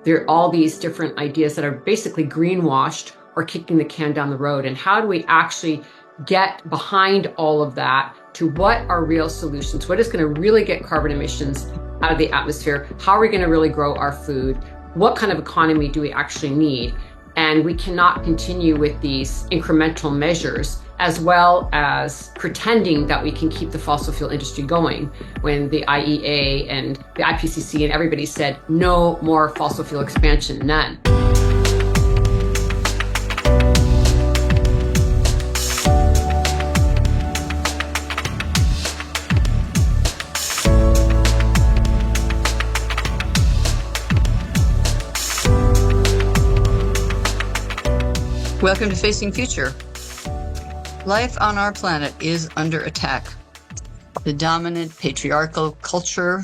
There are all these different ideas that are basically greenwashed or kicking the can down the road. And how do we actually get behind all of that to what are real solutions? What is going to really get carbon emissions out of the atmosphere? How are we going to really grow our food? What kind of economy do we actually need? And we cannot continue with these incremental measures as well as pretending that we can keep the fossil fuel industry going when the IEA and the IPCC and everybody said no more fossil fuel expansion, none. Welcome to Facing Future. Life on our planet is under attack. The dominant patriarchal culture,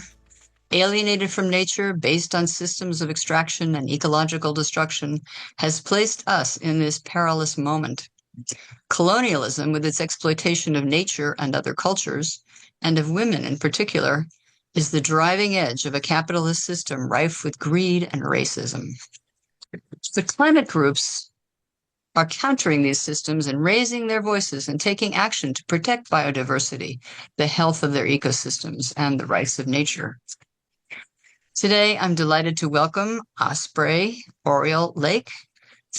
alienated from nature based on systems of extraction and ecological destruction, has placed us in this perilous moment. Colonialism, with its exploitation of nature and other cultures, and of women in particular, is the driving edge of a capitalist system rife with greed and racism. The climate groups are countering these systems and raising their voices and taking action to protect biodiversity, the health of their ecosystems, and the rights of nature. Today, I'm delighted to welcome Osprey Oriole Lake,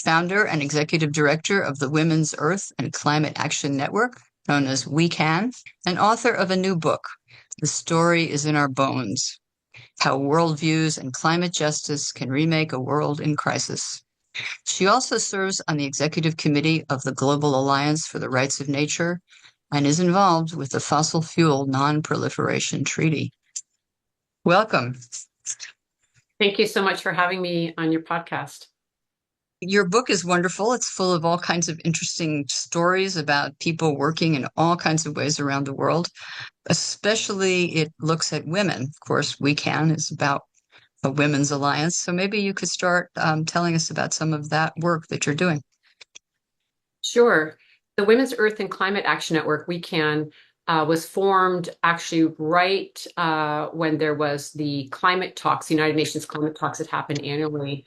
founder and executive director of the Women's Earth and Climate Action Network, known as We Can, and author of a new book, The Story is in Our Bones: How Worldviews and Climate Justice Can Remake a World in Crisis. She also serves on the executive committee of the Global Alliance for the Rights of Nature and is involved with the Fossil Fuel Non-Proliferation Treaty. Welcome. Thank you so much for having me on your podcast. Your book is wonderful. It's full of all kinds of interesting stories about people working in all kinds of ways around the world. Especially it looks at women. Of course, We Can is about a women's alliance. So maybe you could start telling us about some of that work that you're doing. Sure. The Women's Earth and Climate Action Network, We Can, was formed actually right when there was the climate talks, the United Nations climate talks that happened annually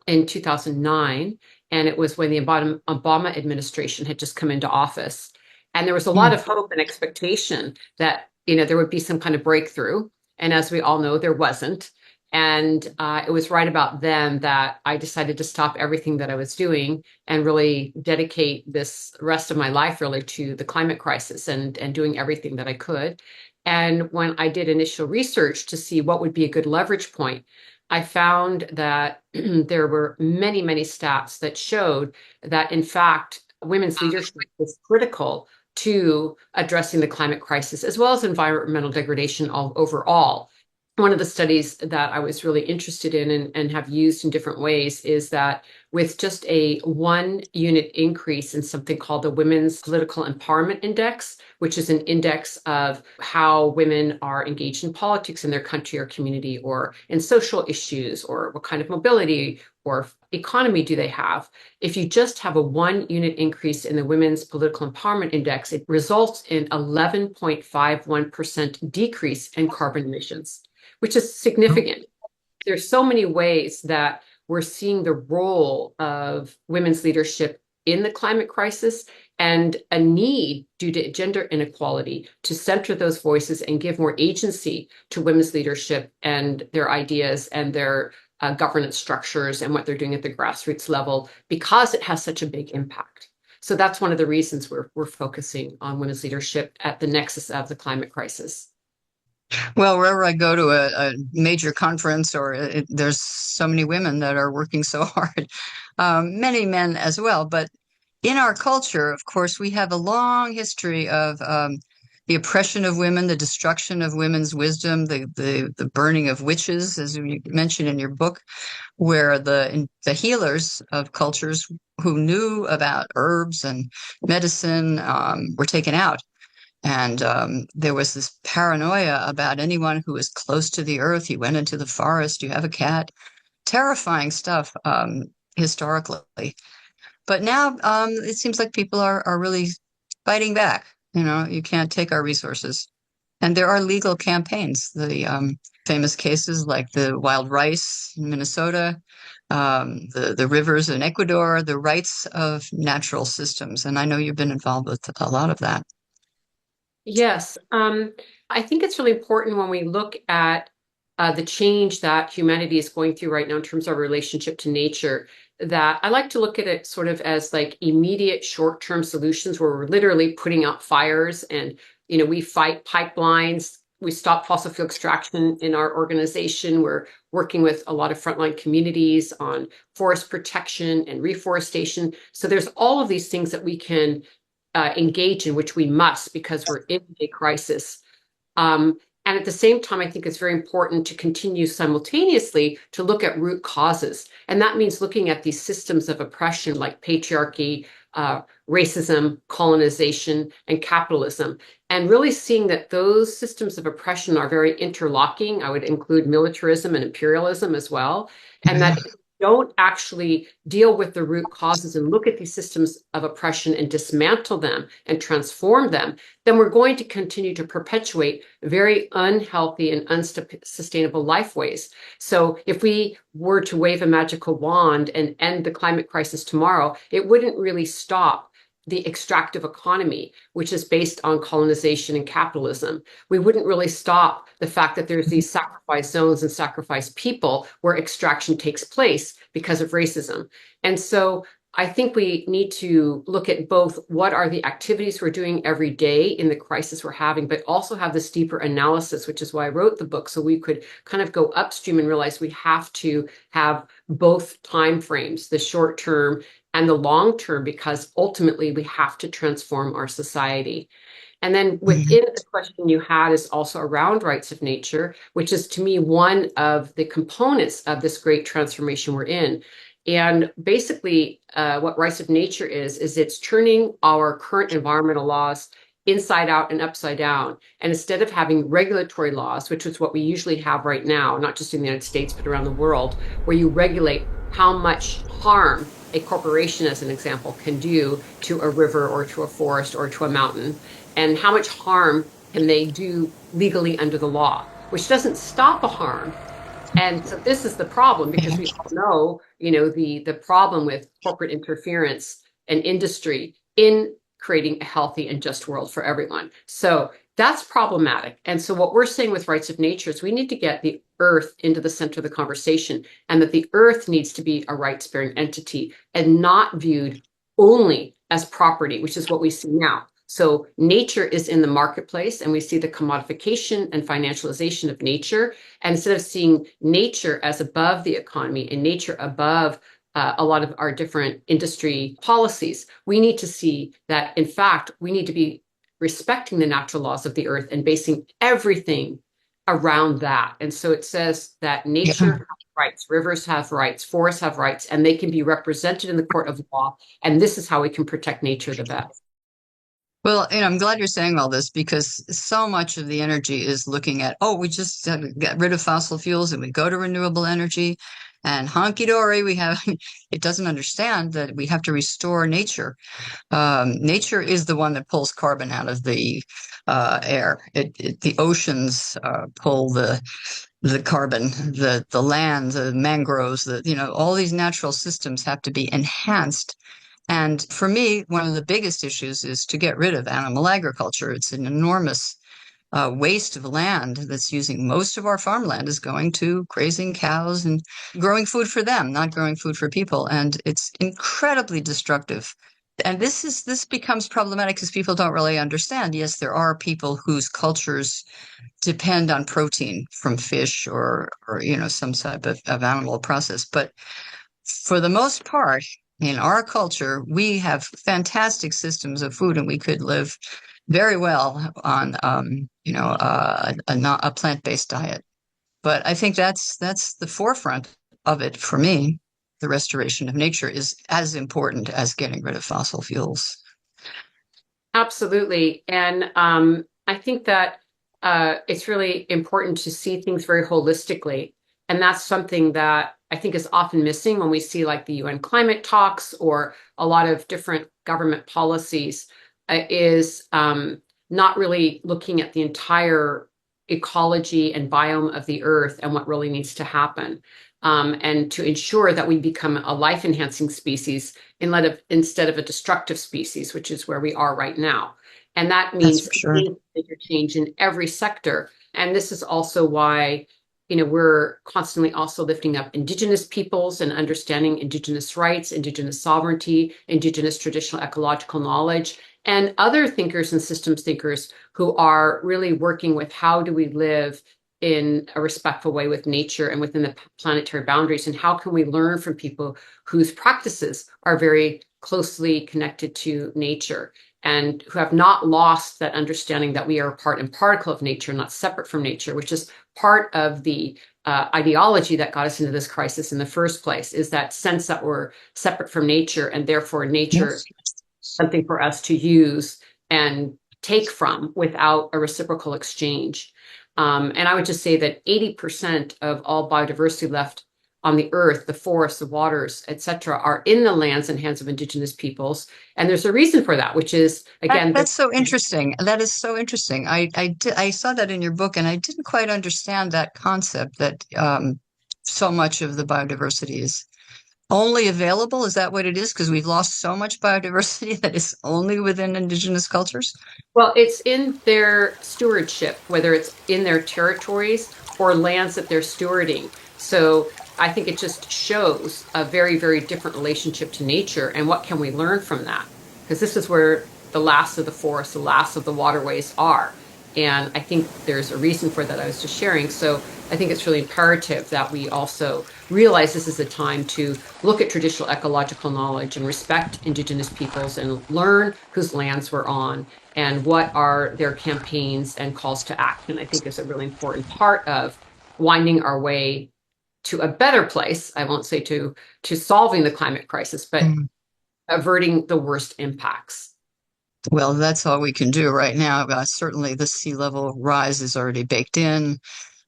in 2009. And it was when the Obama administration had just come into office. And there was a lot of hope and expectation that, there would be some kind of breakthrough. And as we all know, there wasn't. And it was right about then that I decided to stop everything that I was doing and really dedicate this rest of my life really to the climate crisis and doing everything that I could. And when I did initial research to see what would be a good leverage point, I found that there were many, many stats that showed that, in fact, women's leadership is critical to addressing the climate crisis as well as environmental degradation overall. One of the studies that I was really interested in and have used in different ways is that with just a 1 unit increase in something called the Women's Political Empowerment Index, which is an index of how women are engaged in politics in their country or community or in social issues or what kind of mobility or economy do they have. If you just have a 1 unit increase in the Women's Political Empowerment Index, it results in 11.51% decrease in carbon emissions, which is significant. There's so many ways that we're seeing the role of women's leadership in the climate crisis and a need due to gender inequality to center those voices and give more agency to women's leadership and their ideas and their governance structures and what they're doing at the grassroots level, because it has such a big impact. So that's one of the reasons we're focusing on women's leadership at the nexus of the climate crisis. Well, wherever I go to a major conference, there's so many women that are working so hard, many men as well. But in our culture, of course, we have a long history of the oppression of women, the destruction of women's wisdom, the burning of witches, as you mentioned in your book, where the healers of cultures who knew about herbs and medicine were taken out. And there was this paranoia about anyone who was close to the earth. You went into the forest, you have a cat. Terrifying stuff historically. But now it seems like people are really fighting back. You can't take our resources. And there are legal campaigns. The famous cases like the wild rice in Minnesota, the rivers in Ecuador, the rights of natural systems. And I know you've been involved with a lot of that. Yes, I think it's really important when we look at the change that humanity is going through right now in terms of our relationship to nature, that I like to look at it sort of as like immediate short-term solutions where we're literally putting out fires and, we fight pipelines. We stop fossil fuel extraction in our organization. We're working with a lot of frontline communities on forest protection and reforestation. So there's all of these things that we can engage in, which we must because we're in a crisis. And at the same time, I think it's very important to continue simultaneously to look at root causes. And that means looking at these systems of oppression like patriarchy, racism, colonization, and capitalism, and really seeing that those systems of oppression are very interlocking. I would include militarism and imperialism as well. And that if we don't actually deal with the root causes and look at these systems of oppression and dismantle them and transform them, then we're going to continue to perpetuate very unhealthy and unsustainable lifeways. So if we were to wave a magical wand and end the climate crisis tomorrow, it wouldn't really stop the extractive economy, which is based on colonization and capitalism. We wouldn't really stop the fact that there's these sacrifice zones and sacrifice people where extraction takes place because of racism. And so I think we need to look at both what are the activities we're doing every day in the crisis we're having, but also have this deeper analysis, which is why I wrote the book, so we could kind of go upstream and realize we have to have both time frames, the short term and the long term, because ultimately we have to transform our society. And then within the question you had is also around rights of nature, which is to me one of the components of this great transformation we're in. And basically, what rights of nature is it's turning our current environmental laws inside out and upside down. And instead of having regulatory laws, which is what we usually have right now, not just in the United States, but around the world, where you regulate how much harm a corporation, as an example, can do to a river or to a forest or to a mountain, and how much harm can they do legally under the law, which doesn't stop a harm. And so this is the problem because we all know, the problem with corporate interference and industry in creating a healthy and just world for everyone. So that's problematic. And so what we're saying with rights of nature is we need to get the earth into the center of the conversation, and that the earth needs to be a rights-bearing entity and not viewed only as property, which is what we see now. So nature is in the marketplace, and we see the commodification and financialization of nature. And instead of seeing nature as above the economy and nature above a lot of our different industry policies, we need to see that, in fact, we need to be respecting the natural laws of the earth and basing everything around that. And so it says that nature has rights, rivers have rights, forests have rights, and they can be represented in the court of law. And this is how we can protect nature the best. Well, I'm glad you're saying all this because so much of the energy is looking at, oh, we just get rid of fossil fuels and we go to renewable energy and honky dory. It doesn't understand that we have to restore nature. Nature is the one that pulls carbon out of the air. The oceans pull the carbon, the land, the mangroves, all these natural systems have to be enhanced. And for me, one of the biggest issues is to get rid of animal agriculture. It's an enormous waste of land that's using most of our farmland is going to grazing cows and growing food for them, not growing food for people. And it's incredibly destructive. And this becomes problematic because people don't really understand. Yes, there are people whose cultures depend on protein from fish or some type of animal process. But for the most part, in our culture, we have fantastic systems of food, and we could live very well on, a plant-based diet. But I think that's the forefront of it for me. The restoration of nature is as important as getting rid of fossil fuels. Absolutely. And I think that it's really important to see things very holistically. And that's something that I think is often missing when we see like the UN climate talks or a lot of different government policies, is not really looking at the entire ecology and biome of the earth and what really needs to happen. And to ensure that we become a life enhancing species instead of a destructive species, which is where we are right now. And that That's means for sure. major change in every sector. And this is also why, we're constantly also lifting up Indigenous peoples and understanding Indigenous rights, Indigenous sovereignty, Indigenous traditional ecological knowledge, and other thinkers and systems thinkers who are really working with how do we live in a respectful way with nature and within the planetary boundaries, and how can we learn from people whose practices are very closely connected to nature and who have not lost that understanding that we are a part and particle of nature, not separate from nature, which is part of the ideology that got us into this crisis in the first place, is that sense that we're separate from nature and therefore nature Yes. something for us to use and take from without a reciprocal exchange. And I would just say that 80% of all biodiversity left on the earth, the forests, the waters, et cetera, are in the lands and hands of Indigenous peoples. And there's a reason for that, which is, again, That's so interesting. That is so interesting. I saw that in your book, and I didn't quite understand that concept that so much of the biodiversity is only available. Is that what it is? Because we've lost so much biodiversity that is only within indigenous cultures? well, it's in their stewardship, whether it's in their territories or lands that they're stewarding. So I think it just shows a very, very different relationship to nature. And what can we learn from that? Because this is where the last of the forests, the last of the waterways are. And I think there's a reason for that I was just sharing. So I think it's really imperative that we also realize this is a time to look at traditional ecological knowledge and respect Indigenous peoples and learn whose lands we're on and what are their campaigns and calls to action. I think is a really important part of winding our way to a better place. I won't say to solving the climate crisis, but Mm. averting the worst impacts. Well, that's all we can do right now. Certainly, the sea level rise is already baked in.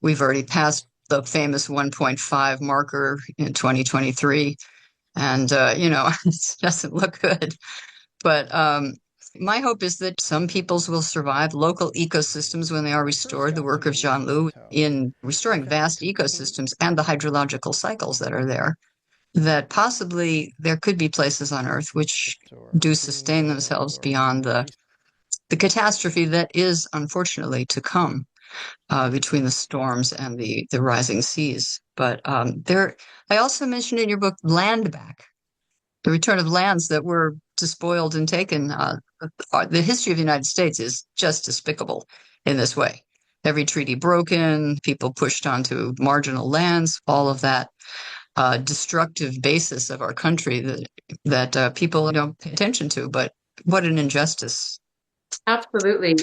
We've already passed the famous 1.5 marker in 2023, and it doesn't look good. But my hope is that some peoples will survive. Local ecosystems, when they are restored, the work of Jean Lou in restoring vast ecosystems and the hydrological cycles that are there, that possibly there could be places on Earth which do sustain themselves beyond the catastrophe that is unfortunately to come between the storms and the rising seas. But I also mentioned in your book land back, the return of lands that were despoiled and taken. The history of the United States is just despicable in this way. Every treaty broken, people pushed onto marginal lands, all of that destructive basis of our country that people don't pay attention to. But what an injustice. Absolutely.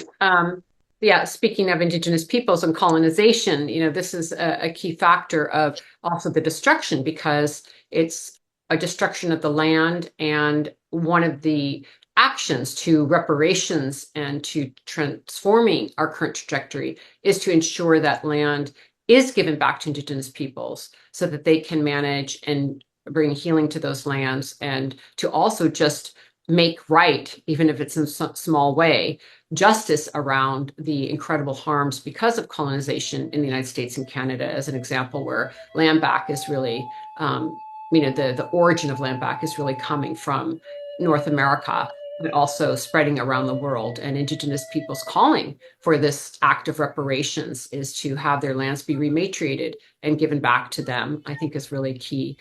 Yeah, speaking of Indigenous peoples and colonization, this is a key factor of also the destruction because it's a destruction of the land. And one of the actions to reparations and to transforming our current trajectory is to ensure that land is given back to Indigenous peoples so that they can manage and bring healing to those lands and to also just make right, even if it's in some small way, justice around the incredible harms because of colonization in the United States and Canada, as an example, where land back is really, the origin of land back is really coming from North America, but also spreading around the world. And Indigenous peoples calling for this act of reparations is to have their lands be rematriated and given back to them, I think is really key.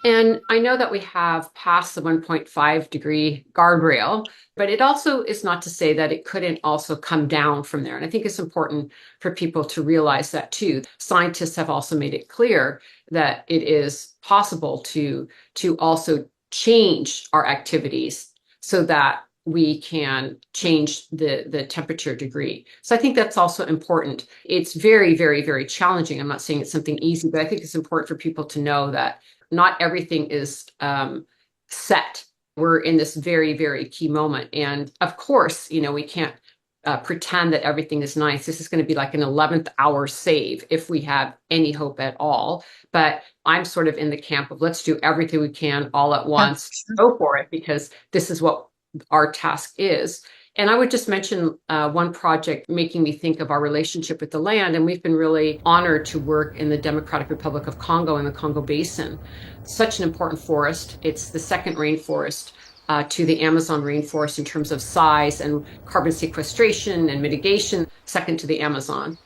And I know that we have passed the 1.5-degree guardrail, but it also is not to say that it couldn't also come down from there. And I think it's important for people to realize that too. Scientists have also made it clear that it is possible to also change our activities so that we can change the temperature degree. So I think that's also important. It's very, very, very challenging. I'm not saying it's something easy, but I think it's important for people to know that not everything is set. We're in this very, very key moment. And of course, we can't pretend that everything is nice. This is going to be like an 11th hour save if we have any hope at all. But I'm sort of in the camp of let's do everything we can all at Yeah, once, sure. go for it, because this is what our task is. And I would just mention one project making me think of our relationship with the land. And we've been really honored to work in the Democratic Republic of Congo in the Congo Basin. Such an important forest. It's the second rainforest to the Amazon rainforest in terms of size and carbon sequestration and mitigation, second to the Amazon.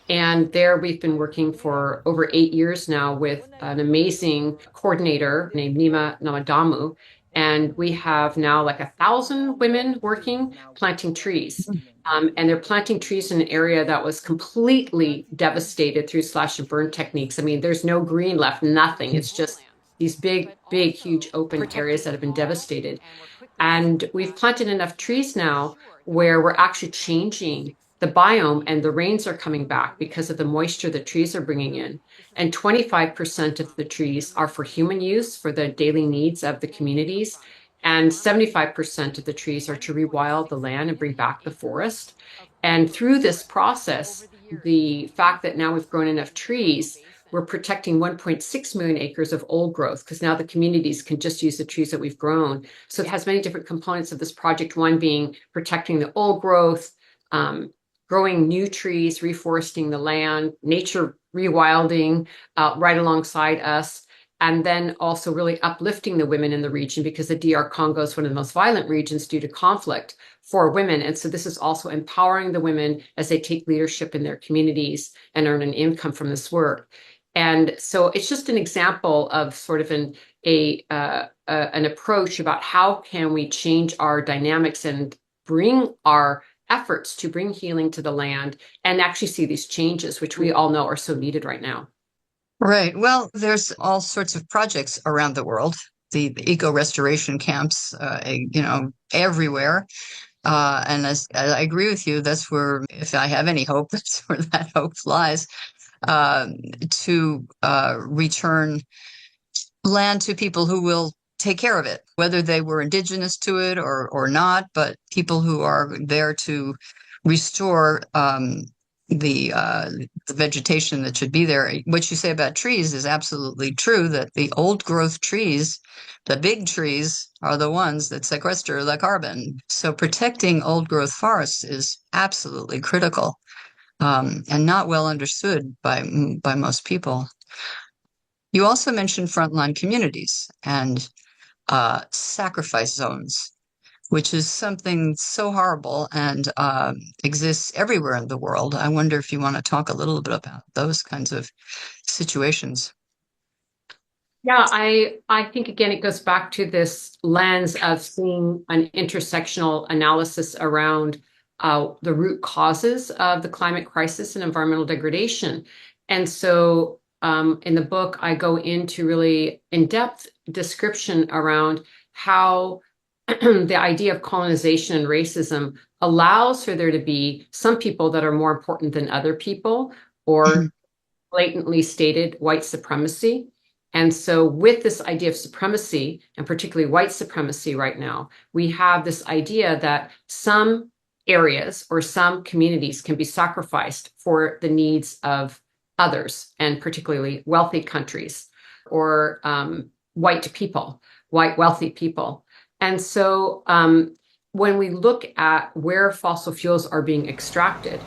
And there we've been working for over 8 years now with an amazing coordinator named Nima Namadamu. And we have now like 1,000 women working planting trees. And they're planting trees in an area that was completely devastated through slash and burn techniques. I mean, there's no green left, nothing. It's just these big, big, huge open areas that have been devastated. And we've planted enough trees now where we're actually changing the biome and the rains are coming back because of the moisture the trees are bringing in. And 25% of the trees are for human use for the daily needs of the communities. And 75% of the trees are to rewild the land and bring back the forest. And through this process, the fact that now we've grown enough trees, we're protecting 1.6 million acres of old growth because now the communities can just use the trees that we've grown. So it has many different components of this project, one being protecting the old growth, growing new trees, reforesting the land, nature rewilding right alongside us, and then also really uplifting the women in the region because the DR Congo is one of the most violent regions due to conflict for women. And so this is also empowering the women as they take leadership in their communities and earn an income from this work. And so it's just an example of sort of an approach about how can we change our dynamics and bring our efforts to bring healing to the land and actually see these changes, which we all know are so needed right now. Right. Well, there's all sorts of projects around the world. The eco restoration camps, everywhere. And I agree with you. That's where, if I have any hope, that's where that hope lies. To return land to people who will take care of it, whether they were indigenous to it or not, but people who are there to restore the vegetation that should be there. What you say about trees is absolutely true, that the old growth trees, the big trees, are the ones that sequester the carbon. So protecting old growth forests is absolutely critical, and not well understood by most people. You also mentioned frontline communities and sacrifice zones, which is something so horrible and exists everywhere in the world. I wonder if you want to talk a little bit about those kinds of situations. Yeah, I think again it goes back to this lens of seeing an intersectional analysis around the root causes of the climate crisis and environmental degradation. And so in the book, I go into really in-depth description around how the idea of colonization and racism allows for there to be some people that are more important than other people, or blatantly stated white supremacy. And so, with this idea of supremacy, and particularly white supremacy right now, we have this idea that some areas or some communities can be sacrificed for the needs of others, and particularly wealthy countries or white people, white wealthy people. And so, when we look at where fossil fuels are being extracted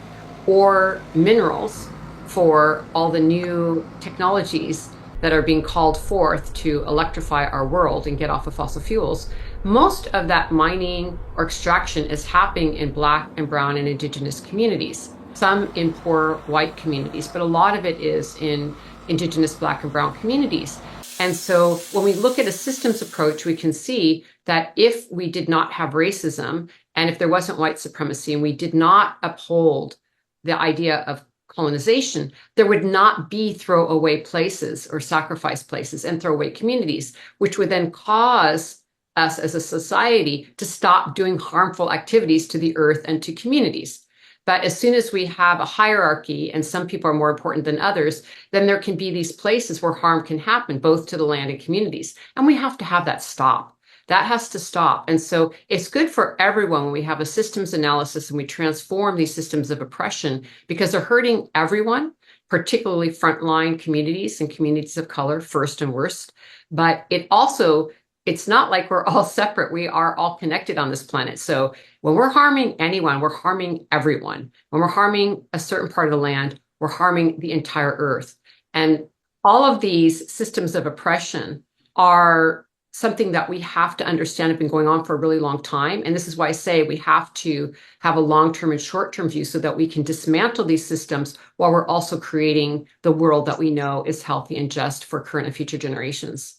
or minerals for all the new technologies that are being called forth to electrify our world and get off of fossil fuels, most of that mining or extraction is happening in Black and Brown and Indigenous communities, some in poor white communities, but a lot of it is in Indigenous Black and Brown communities. And so when we look at a systems approach, we can see that if we did not have racism and if there wasn't white supremacy and we did not uphold the idea of colonization, there would not be throwaway places or sacrifice places and throwaway communities, which would then cause us as a society to stop doing harmful activities to the earth and to communities. But as soon as we have a hierarchy and some people are more important than others, then there can be these places where harm can happen, both to the land and communities. And we have to have that stop. That has to stop. And so it's good for everyone when we have a systems analysis and we transform these systems of oppression because they're hurting everyone, particularly frontline communities and communities of color first and worst. But it also it's not like we're all separate. We are all connected on this planet. So when we're harming anyone, we're harming everyone. When we're harming a certain part of the land, we're harming the entire earth. And all of these systems of oppression are something that we have to understand have been going on for a really long time. And this is why I say we have to have a long-term and short-term view so that we can dismantle these systems while we're also creating the world that we know is healthy and just for current and future generations.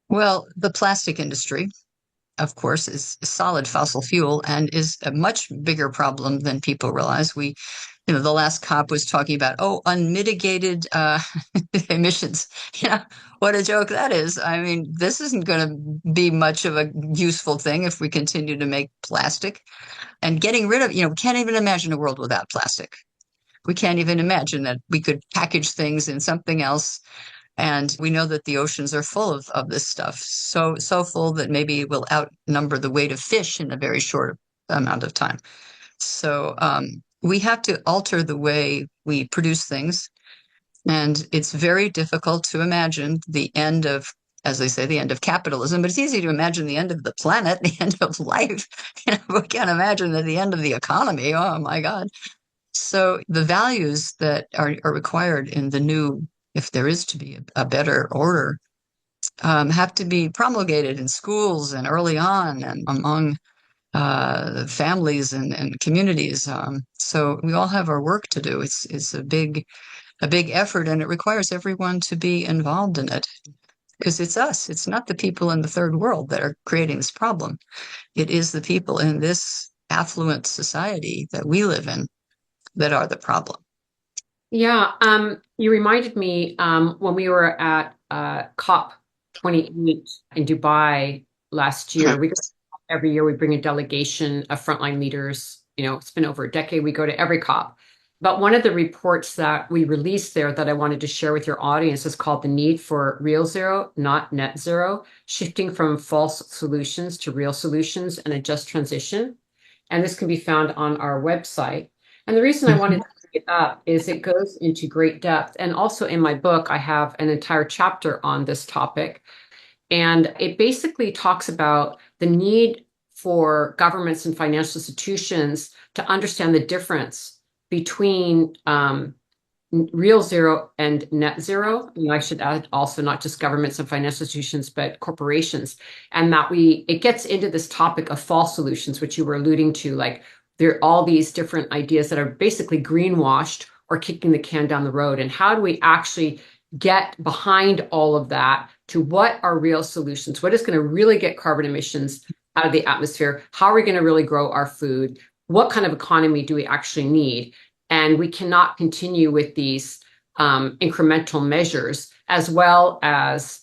Well, the plastic industry, of course, is a solid fossil fuel and is a much bigger problem than people realize. The last COP was talking about, oh, unmitigated emissions. What a joke that is. I mean, this isn't going to be much of a useful thing if we continue to make plastic and getting rid of, we can't even imagine a world without plastic. We can't even imagine that we could package things in something else. And we know that the oceans are full of this stuff, so full that maybe it will outnumber the weight of fish in a very short amount of time. So we have to alter the way we produce things. And it's very difficult to imagine the end of, as they say, the end of capitalism, but it's easy to imagine the end of the planet, the end of life. We can't imagine the end of the economy. Oh my God. So the values that are required in the new, if there is to be a better order, have to be promulgated in schools and early on and among families and communities. So we all have our work to do. It's a big effort, and it requires everyone to be involved in it because it's us. It's not the people in the third world that are creating this problem. It is the people in this affluent society that we live in that are the problem. Yeah, you reminded me when we were at COP 28 in Dubai last year. Every year we bring a delegation of frontline leaders. It's been over a decade. We go to every COP. But one of the reports that we released there that I wanted to share with your audience is called The Need for Real Zero, Not Net Zero, Shifting from False Solutions to Real Solutions and a Just Transition. And this can be found on our website. And the reason I wanted to bring it up is it goes into great depth. And also in my book, I have an entire chapter on this topic. And it basically talks about the need for governments and financial institutions to understand the difference between real zero and net zero. I should add also not just governments and financial institutions, but corporations. And that it gets into this topic of false solutions, which you were alluding to, like there are all these different ideas that are basically greenwashed or kicking the can down the road. And how do we actually get behind all of that to what are real solutions? What is going to really get carbon emissions out of the atmosphere? How are we going to really grow our food? What kind of economy do we actually need? And we cannot continue with these incremental measures as well as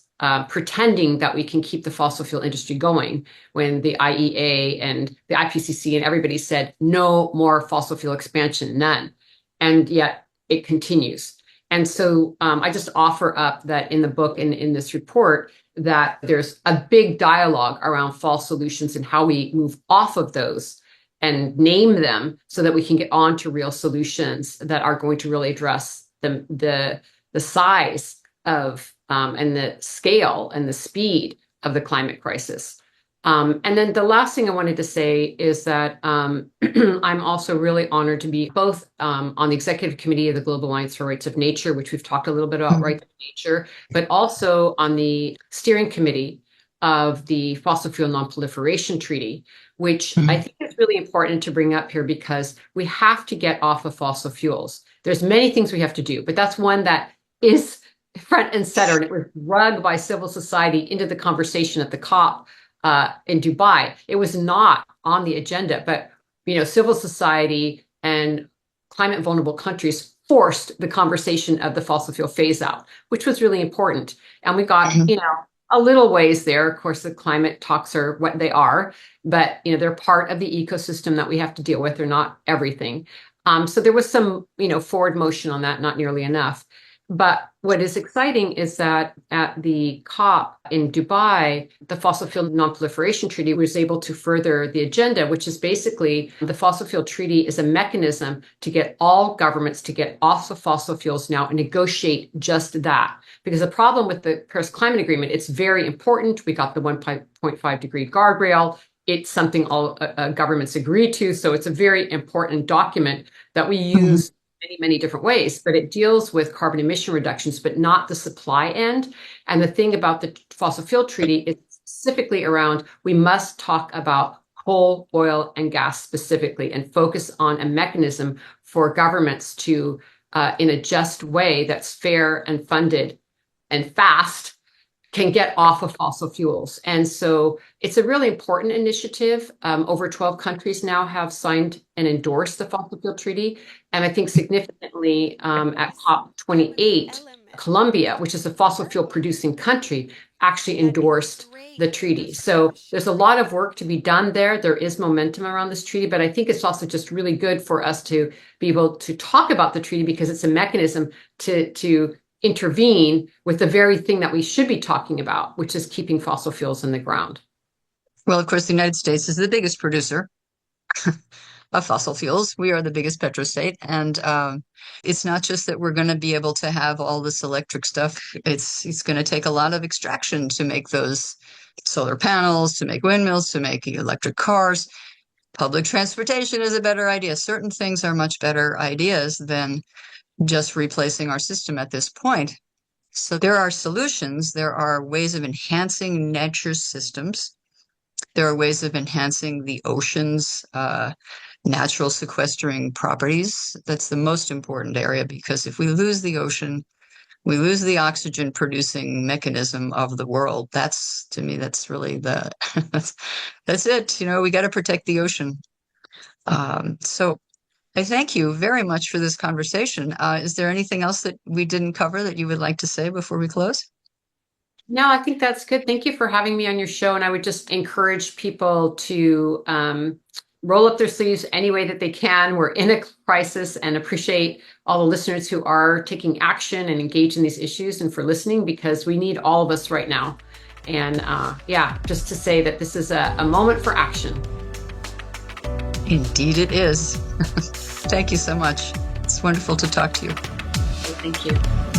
pretending that we can keep the fossil fuel industry going when the IEA and the IPCC and everybody said no more fossil fuel expansion, none. And yet it continues. And so I just offer up that in the book and in this report that there's a big dialogue around false solutions and how we move off of those and name them so that we can get on to real solutions that are going to really address the size of and the scale and the speed of the climate crisis. And then the last thing I wanted to say is that I'm also really honored to be both on the executive committee of the Global Alliance for Rights of Nature, which we've talked a little bit about rights of nature, but also on the steering committee of the Fossil Fuel Non-Proliferation Treaty, which I think is really important to bring up here because we have to get off of fossil fuels. There's many things we have to do, but that's one that is front and center, and it was dragged by civil society into the conversation at the COP in Dubai. It was not on the agenda, but civil society and climate vulnerable countries forced the conversation of the fossil fuel phase out, which was really important. And we got, a little ways there. Of course, the climate talks are what they are, but they're part of the ecosystem that we have to deal with. They're not everything. So there was some, forward motion on that, not nearly enough. But what is exciting is that at the COP in Dubai, the Fossil Fuel Non-Proliferation Treaty was able to further the agenda, which is basically the Fossil Fuel Treaty is a mechanism to get all governments to get off of fossil fuels now and negotiate just that. Because the problem with the Paris Climate Agreement, it's very important. We got the 1.5-degree guardrail. It's something all governments agree to. So it's a very important document that we Mhm. use many different ways, but it deals with carbon emission reductions, but not the supply end. And the thing about the fossil fuel treaty is specifically around we must talk about coal, oil, and gas specifically and focus on a mechanism for governments to, in a just way that's fair and funded and fast, can get off of fossil fuels. And so it's a really important initiative. Over 12 countries now have signed and endorsed the fossil fuel treaty. And I think significantly at COP28, Colombia, which is a fossil fuel producing country, actually endorsed the treaty. So there's a lot of work to be done there. There is momentum around this treaty, but I think it's also just really good for us to be able to talk about the treaty because it's a mechanism to intervene with the very thing that we should be talking about, which is keeping fossil fuels in the ground. Well, of course, the United States is the biggest producer of fossil fuels. We are the biggest petrostate. And it's not just that we're going to be able to have all this electric stuff. It's going to take a lot of extraction to make those solar panels, to make windmills, to make electric cars. Public transportation is a better idea. Certain things are much better ideas than just replacing our system at this point. So there are solutions. There are ways of enhancing nature's systems. There are ways of enhancing the ocean's natural sequestering properties. That's the most important area because if we lose the ocean, we lose the oxygen producing mechanism of the world. That's, to me, that's really that's it. You know, we got to protect the ocean. So I thank you very much for this conversation. Is there anything else that we didn't cover that you would like to say before we close? No, I think that's good. Thank you for having me on your show. And I would just encourage people to roll up their sleeves any way that they can. We're in a crisis and appreciate all the listeners who are taking action and engaged in these issues and for listening because we need all of us right now. And yeah, just to say that this is a moment for action. Indeed, it is. Thank you so much. It's wonderful to talk to you. Thank you.